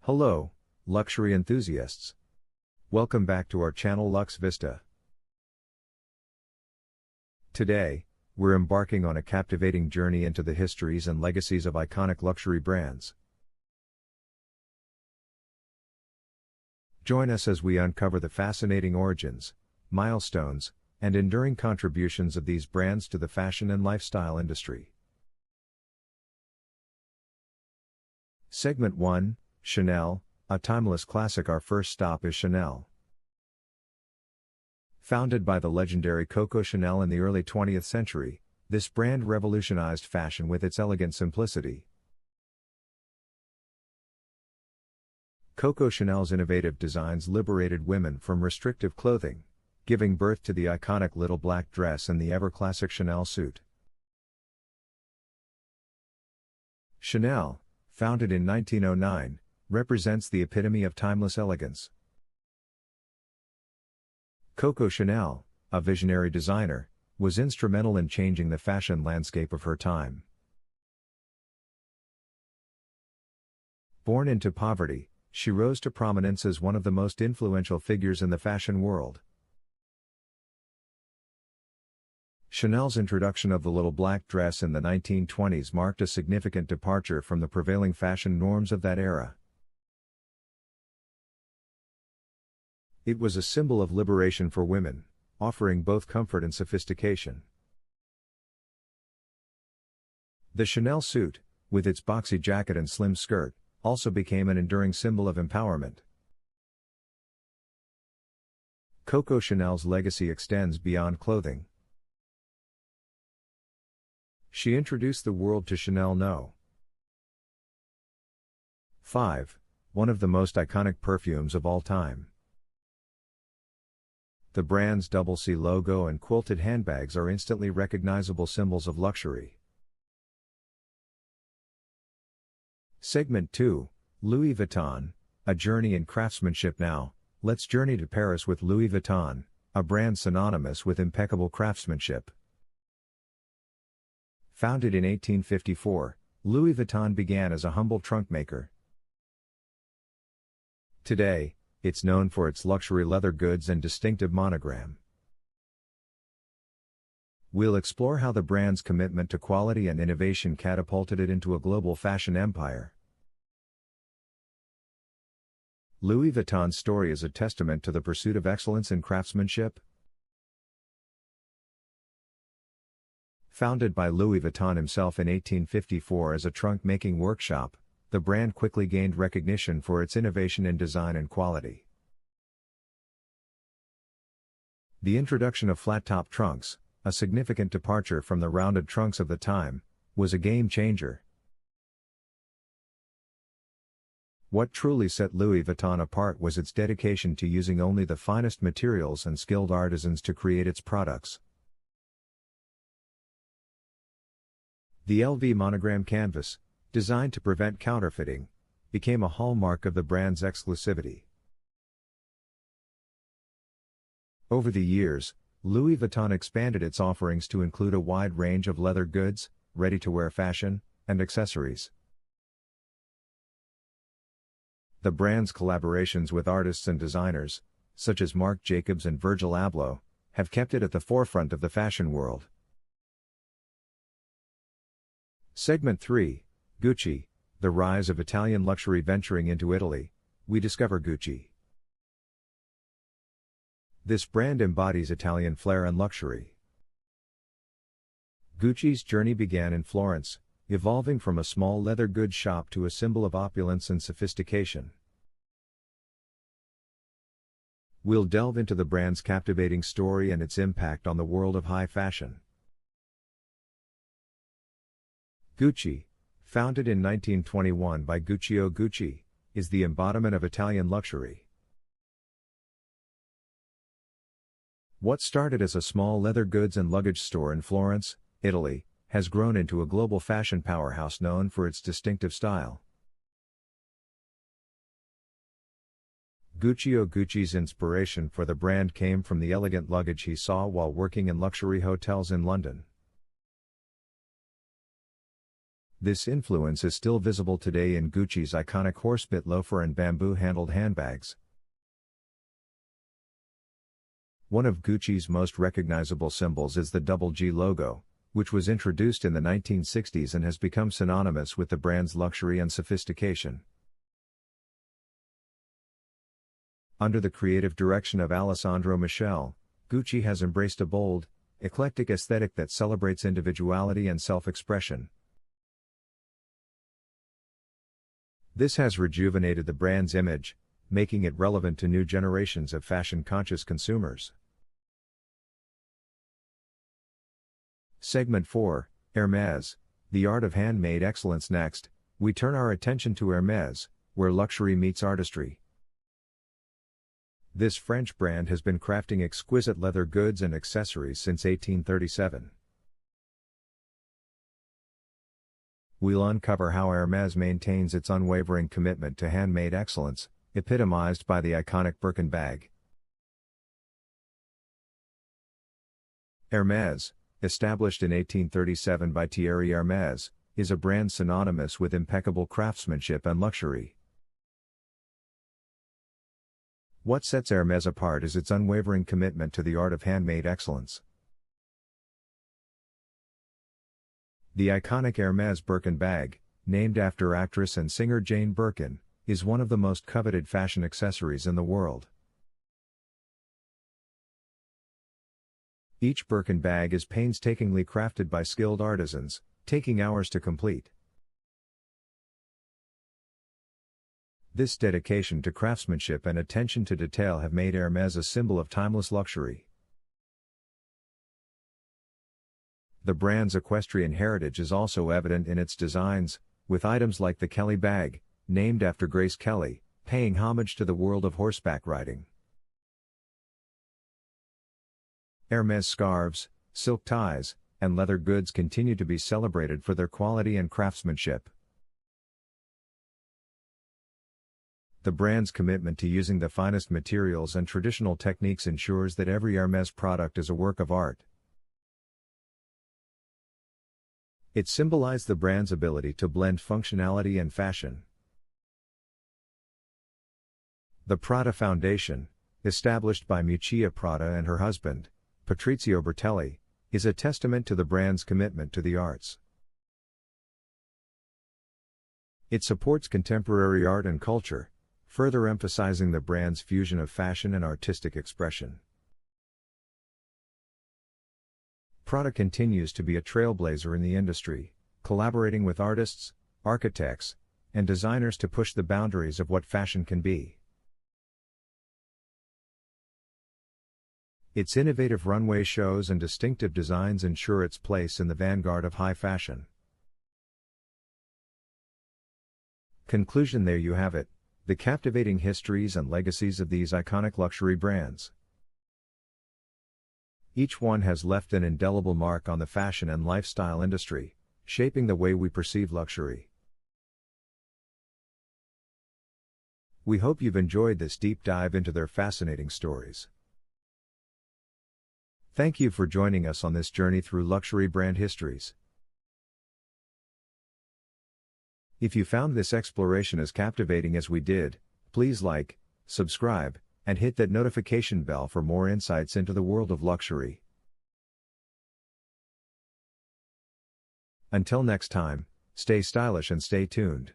Hello, luxury enthusiasts. Welcome back to our channel LUXE VISTA. Today, we're embarking on a captivating journey into the histories and legacies of iconic luxury brands. Join us as we uncover the fascinating origins, milestones, and enduring contributions of these brands to the fashion and lifestyle industry. Segment 1, Chanel, a timeless classic. Our first stop is Chanel. Founded by the legendary Coco Chanel in the early 20th century, this brand revolutionized fashion with its elegant simplicity. Coco Chanel's innovative designs liberated women from restrictive clothing, giving birth to the iconic little black dress and the ever-classic Chanel suit. Chanel, founded in 1909, represents the epitome of timeless elegance. Coco Chanel, a visionary designer, was instrumental in changing the fashion landscape of her time. Born into poverty, she rose to prominence as one of the most influential figures in the fashion world. Chanel's introduction of the little black dress in the 1920s marked a significant departure from the prevailing fashion norms of that era. It was a symbol of liberation for women, offering both comfort and sophistication. The Chanel suit, with its boxy jacket and slim skirt, also became an enduring symbol of empowerment. Coco Chanel's legacy extends beyond clothing. She introduced the world to Chanel No. 5, one of the most iconic perfumes of all time. The brand's double C logo and quilted handbags are instantly recognizable symbols of luxury. Segment 2, Louis Vuitton, a journey in craftsmanship. Now, let's journey to Paris with Louis Vuitton, a brand synonymous with impeccable craftsmanship. Founded in 1854, Louis Vuitton began as a humble trunk maker. Today, it's known for its luxury leather goods and distinctive monogram. We'll explore how the brand's commitment to quality and innovation catapulted it into a global fashion empire. Louis Vuitton's story is a testament to the pursuit of excellence in craftsmanship. Founded by Louis Vuitton himself in 1854 as a trunk-making workshop, the brand quickly gained recognition for its innovation in design and quality. The introduction of flat-top trunks, a significant departure from the rounded trunks of the time, was a game-changer. What truly set Louis Vuitton apart was its dedication to using only the finest materials and skilled artisans to create its products. The LV monogram canvas, designed to prevent counterfeiting, became a hallmark of the brand's exclusivity. Over the years, Louis Vuitton expanded its offerings to include a wide range of leather goods, ready-to-wear fashion, and accessories. The brand's collaborations with artists and designers, such as Marc Jacobs and Virgil Abloh, have kept it at the forefront of the fashion world. Segment 3, Gucci, the rise of Italian luxury. Venturing into Italy, we discover Gucci. This brand embodies Italian flair and luxury. Gucci's journey began in Florence, evolving from a small leather goods shop to a symbol of opulence and sophistication. We'll delve into the brand's captivating story and its impact on the world of high fashion. Gucci, founded in 1921 by Guccio Gucci, is the embodiment of Italian luxury. What started as a small leather goods and luggage store in Florence, Italy, has grown into a global fashion powerhouse known for its distinctive style. Guccio Gucci's inspiration for the brand came from the elegant luggage he saw while working in luxury hotels in London. This influence is still visible today in Gucci's iconic horsebit loafer and bamboo-handled handbags. One of Gucci's most recognizable symbols is the double G logo, which was introduced in the 1960s and has become synonymous with the brand's luxury and sophistication. Under the creative direction of Alessandro Michele, Gucci has embraced a bold, eclectic aesthetic that celebrates individuality and self-expression. This has rejuvenated the brand's image, making it relevant to new generations of fashion-conscious consumers. Segment 4, Hermès, the art of handmade excellence. Next, we turn our attention to Hermès, where luxury meets artistry. This French brand has been crafting exquisite leather goods and accessories since 1837. We'll uncover how Hermès maintains its unwavering commitment to handmade excellence, epitomized by the iconic Birkin bag. Hermès, established in 1837 by Thierry Hermès, is a brand synonymous with impeccable craftsmanship and luxury. What sets Hermès apart is its unwavering commitment to the art of handmade excellence. The iconic Hermès Birkin bag, named after actress and singer Jane Birkin, is one of the most coveted fashion accessories in the world. Each Birkin bag is painstakingly crafted by skilled artisans, taking hours to complete. This dedication to craftsmanship and attention to detail have made Hermès a symbol of timeless luxury. The brand's equestrian heritage is also evident in its designs, with items like the Kelly bag, named after Grace Kelly, paying homage to the world of horseback riding. Hermès scarves, silk ties, and leather goods continue to be celebrated for their quality and craftsmanship. The brand's commitment to using the finest materials and traditional techniques ensures that every Hermès product is a work of art. It symbolized the brand's ability to blend functionality and fashion. The Prada Foundation, established by Miuccia Prada and her husband, Patrizio Bertelli, is a testament to the brand's commitment to the arts. It supports contemporary art and culture, further emphasizing the brand's fusion of fashion and artistic expression. Prada continues to be a trailblazer in the industry, collaborating with artists, architects, and designers to push the boundaries of what fashion can be. Its innovative runway shows and distinctive designs ensure its place in the vanguard of high fashion. Conclusion: there you have it, the captivating histories and legacies of these iconic luxury brands. Each one has left an indelible mark on the fashion and lifestyle industry, shaping the way we perceive luxury. We hope you've enjoyed this deep dive into their fascinating stories. Thank you for joining us on this journey through luxury brand histories. If you found this exploration as captivating as we did, please like, subscribe, and hit that notification bell for more insights into the world of luxury. Until next time, stay stylish and stay tuned.